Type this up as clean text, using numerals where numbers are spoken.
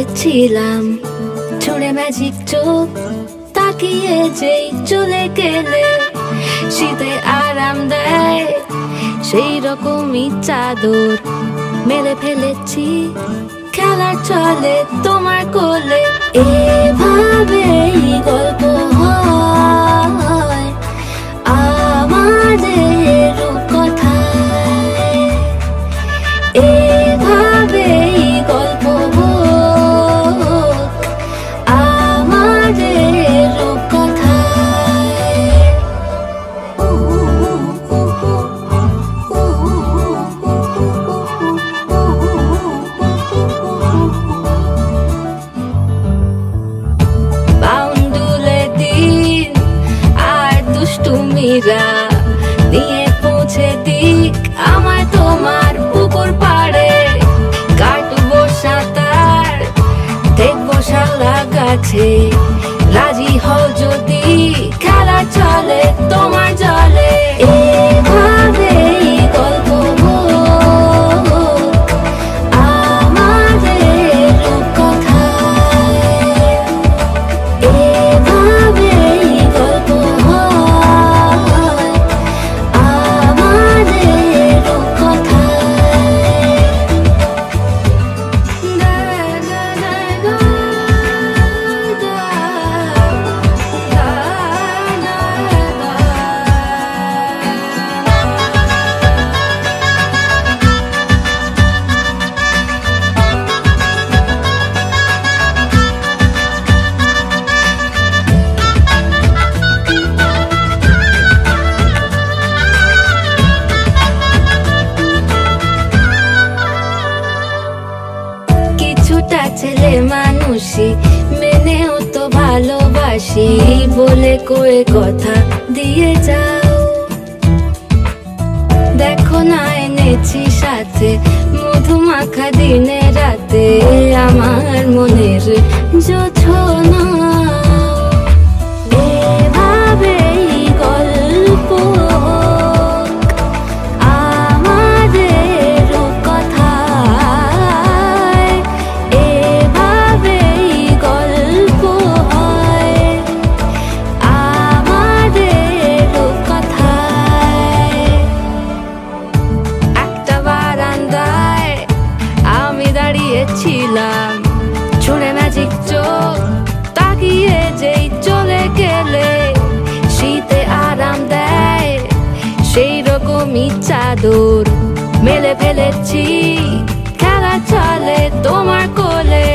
দাঁড়িয়েছিলাম, ছুঁড়ে ম্যাজিক চোখ তাকিয়ে যেই চলে গেলে, শীতে আরাম দেয় সেই রকমই চাদর মেলে ফেলেছি, খেলার চলে তোমার কোলে। এভাবেই গল্প হয় আমাদের রূপকথায়, এভাবেই গল্প হোক আমাদের রূপকথায়। বাউন্ডুলে দিন আর দুষ্টুমিরা নিয়ে পৌঁছে দিক আমার তোমার পুকুর পাড়ে, কাটবো সাঁতার দেখবো শালা গাছে, রাজি হও যদি খেলা চলে তোমার জলে। এভাবেই গল্প হোক আমাদের রূপকথায়, এভাবেই গল্প হয় আমাদের রূপকথায়। কিছুটা ছেলে মানুষই মেনেও তো ভালোবাসি, বলে কয়ে কথা দিয়ে যাও। দেখো না এনেছি সাথে মধুমাখা দিনে রাতে আমার মনের জোছনা। এভাবেই গল্প হোক আমাদের রূপকথায়, এভাবেই গল্প হয় আমাদের রূপকথায়। একটা বারান্দায় আমি দাঁড়িয়েছিলাম, ছুঁড়ে ম্যাজিক চোখ তাকিয়ে যেই চলে গেলে, শীতে আরাম দেয় সেই রকমই চাদর মেলে ফেলেছি, খেলা চলে তোমার কোলে।